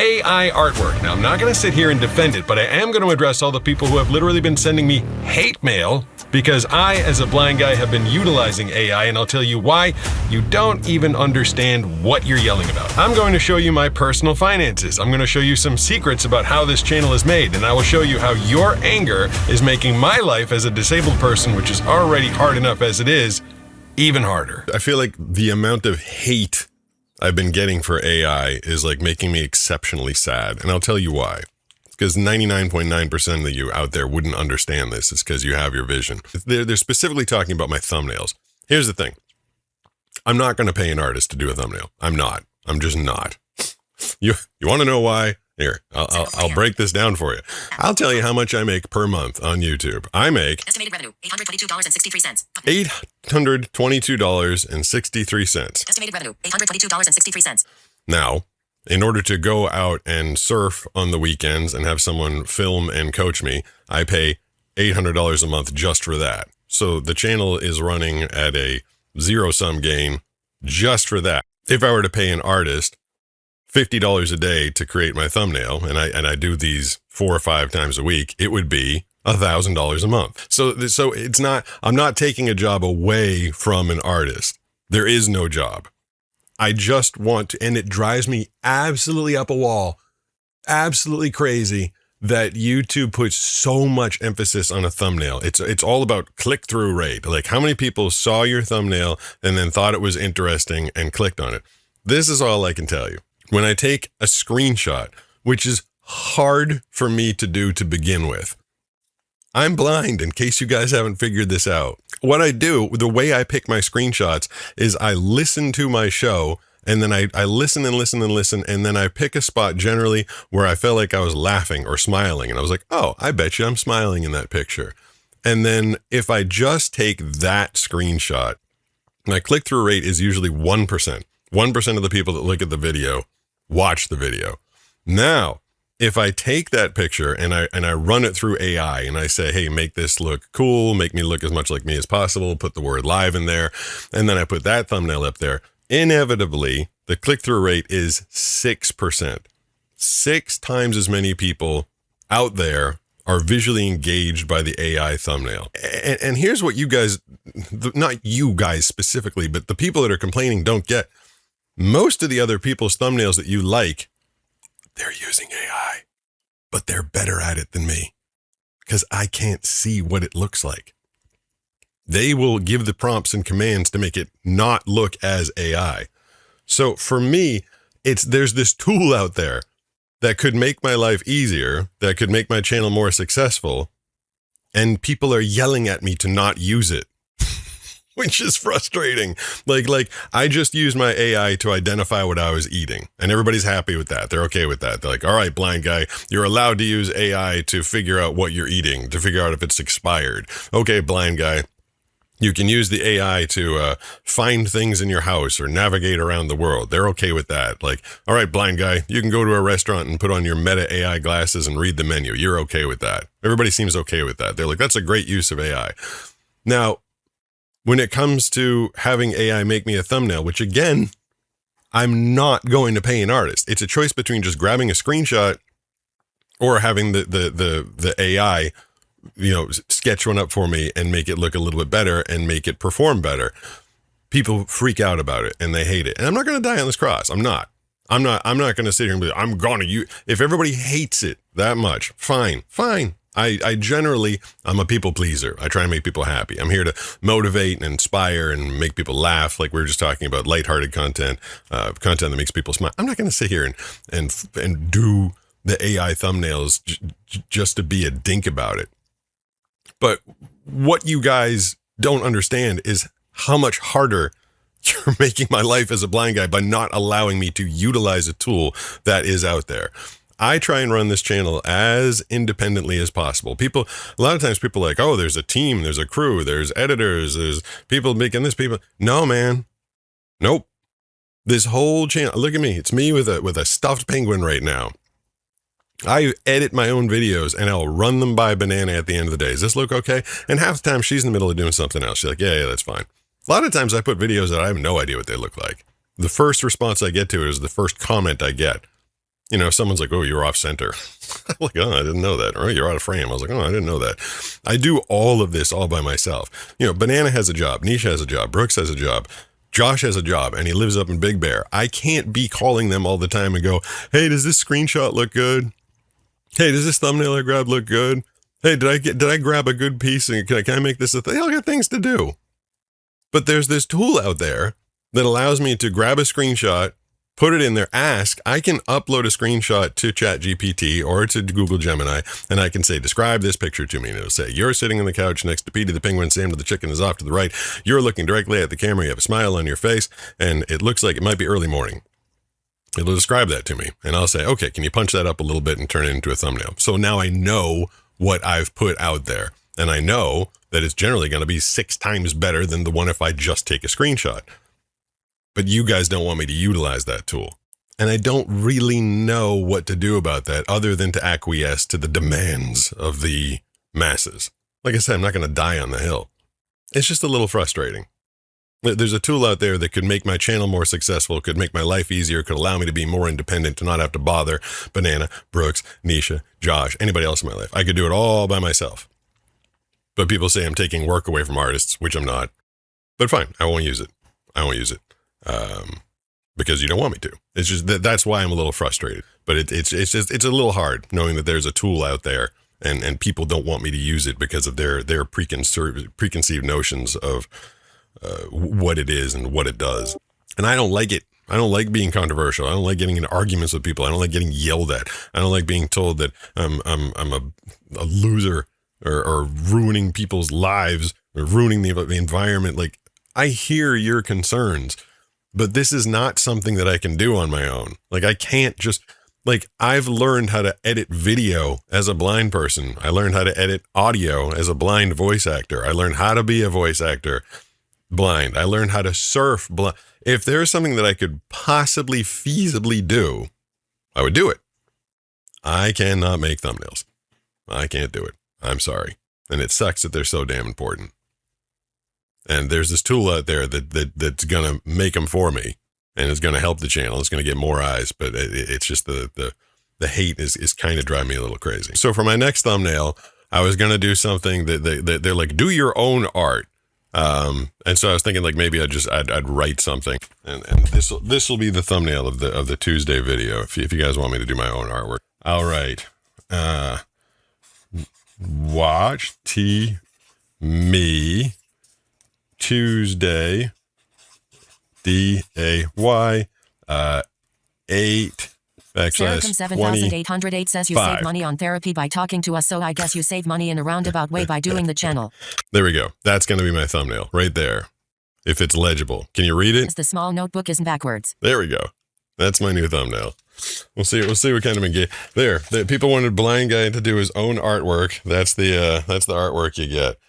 AI artwork. Now, I'm not going to sit here and defend it, but I am going to address all the people who have literally been sending me hate mail because I, as a blind guy, have been utilizing AI, and I'll tell you why. You don't even understand what you're yelling about. I'm going to show you my personal finances. I'm going to show you some secrets about how this channel is made, and I will show you how your anger is making my life as a disabled person, which is already hard enough as it is, even harder. I feel like the amount of hate I've been getting for AI is like making me exceptionally sad, and I'll tell you why. Because 99.9% of you out there wouldn't understand this. It's because you have your vision. They're specifically talking about my thumbnails. Here's the thing. I'm not going to pay an artist to do a thumbnail. I'm not. I'm just not. You want to know why? Here, I'll break this down for you. I'll tell you how much I make per month on YouTube. I make estimated revenue $822.63. $822.63. Estimated revenue $822.63. Now, in order to go out and surf on the weekends and have someone film and coach me, I pay $800 a month just for that. So the channel is running at a zero-sum gain just for that. If I were to pay an artist $50 a day to create my thumbnail, and I do these 4 or 5 times a week, it would be $1,000 a month. So it's not, I'm not taking a job away from an artist. There is no job. I just want to, and it drives me absolutely up a wall, absolutely crazy that YouTube puts so much emphasis on a thumbnail. It's all about click-through rate. Like how many people saw your thumbnail and then thought it was interesting and clicked on it. This is all I can tell you. When I take a screenshot, which is hard for me to do to begin with, I'm blind in case you guys haven't figured this out. What I do, the way I pick my screenshots is I listen to my show and then I listen and listen and listen. And then I pick a spot generally where I felt like I was laughing or smiling. And I was like, oh, I bet you I'm smiling in that picture. And then if I just take that screenshot, my click-through rate is usually 1%. 1% of the people that look at the video watch the video. Now, if I take that picture and I run it through AI and I say, hey, make this look cool, make me look as much like me as possible, put the word live in there, and then I put that thumbnail up there, inevitably, the click-through rate is 6%. 6 times as many people out there are visually engaged by the AI thumbnail. And here's what you guys, not you guys specifically, but the people that are complaining don't get. Most of the other people's thumbnails that you like, they're using AI, but they're better at it than me because I can't see what it looks like. They will give the prompts and commands to make it not look as AI. So for me, there's this tool out there that could make my life easier, that could make my channel more successful, and people are yelling at me to not use it. Which is frustrating. Like I just used my AI to identify what I was eating and everybody's happy with that. They're okay with that. They're like, all right, blind guy, you're allowed to use AI to figure out what you're eating, to figure out if it's expired. Okay, blind guy, you can use the AI to find things in your house or navigate around the world. They're okay with that. Like, all right, blind guy, you can go to a restaurant and put on your Meta AI glasses and read the menu. You're okay with that. Everybody seems okay with that. They're like, that's a great use of AI. Now, when it comes to having AI make me a thumbnail, which again, I'm not going to pay an artist. It's a choice between just grabbing a screenshot or having the AI, sketch one up for me and make it look a little bit better and make it perform better. People freak out about it and they hate it. And I'm not going to die on this cross. I'm not going to sit here and be like, I'm going to use. If everybody hates it that much, fine. I generally, I'm a people pleaser. I try and make people happy. I'm here to motivate and inspire and make people laugh. Like we were just talking about lighthearted content, content that makes people smile. I'm not going to sit here and do the AI thumbnails just to be a dink about it. But what you guys don't understand is how much harder you're making my life as a blind guy by not allowing me to utilize a tool that is out there. I try and run this channel as independently as possible. A lot of times people are like, oh, there's a team, there's a crew, there's editors, there's people making this, people. No, man. Nope. This whole channel, look at me. It's me with a stuffed penguin right now. I edit my own videos and I'll run them by Banana at the end of the day. Does this look okay? And half the time she's in the middle of doing something else. She's like, yeah, that's fine. A lot of times I put videos that I have no idea what they look like. The first response I get to it is the first comment I get. You know, if someone's like, oh, you're off center. I'm like, oh, I didn't know that. Or you're out of frame. I was like, oh, I didn't know that. I do all of this all by myself. You know, Banana has a job. Nisha has a job. Brooks has a job. Josh has a job, and he lives up in Big Bear. I can't be calling them all the time and go, hey, does this screenshot look good? Hey, does this thumbnail I grabbed look good? Hey, did I grab a good piece and can I make this a thing? I got things to do. But there's this tool out there that allows me to grab a screenshot, put it in there, I can upload a screenshot to ChatGPT or to Google Gemini, and I can say, describe this picture to me. And it'll say, you're sitting on the couch next to Petey the penguin, Sam to the chicken is off to the right. You're looking directly at the camera. You have a smile on your face, and it looks like it might be early morning. It'll describe that to me, and I'll say, okay, can you punch that up a little bit and turn it into a thumbnail? So now I know what I've put out there, and I know that it's generally going to be 6 times better than the one if I just take a screenshot. But you guys don't want me to utilize that tool. And I don't really know what to do about that other than to acquiesce to the demands of the masses. Like I said, I'm not going to die on the hill. It's just a little frustrating. There's a tool out there that could make my channel more successful, could make my life easier, could allow me to be more independent, to not have to bother Banana, Brooks, Nisha, Josh, anybody else in my life. I could do it all by myself. But people say I'm taking work away from artists, which I'm not. But fine, I won't use it. Because you don't want me to. It's just that's why I'm a little frustrated. But it's a little hard knowing that there's a tool out there and people don't want me to use it because of their preconceived notions of what it is and what it does. And I don't like it. I don't like being controversial. I don't like getting into arguments with people. I don't like getting yelled at. I don't like being told that I'm a loser or ruining people's lives or ruining the environment. Like, I hear your concerns, but this is not something that I can do on my own. Like, I can't just, like, I've learned how to edit video as a blind person. I learned how to edit audio as a blind voice actor. I learned how to be a voice actor blind. I learned how to surf blind. If there's something that I could possibly feasibly do, I would do it. I cannot make thumbnails. I can't do it. I'm sorry. And it sucks that they're so damn important. And there's this tool out there that's going to make them for me and is going to help the channel. It's going to get more eyes, but it's just the hate is kind of driving me a little crazy. So for my next thumbnail, I was going to do something that they're like, do your own art. And so I was thinking like maybe I'd write something and this will be the thumbnail of the Tuesday video. If you guys want me to do my own artwork. All right. Watch me Tuesday, DAY, 8 Saracom 7808 says you save money on therapy by talking to us, so I guess you save money in a roundabout way by doing the channel. There we go. That's going to be my thumbnail right there. If it's legible. Can you read it? The small notebook isn't backwards. There we go. That's my new thumbnail. We'll see what kind of engage. There. People wanted Blind Guy to do his own artwork. That's the artwork you get.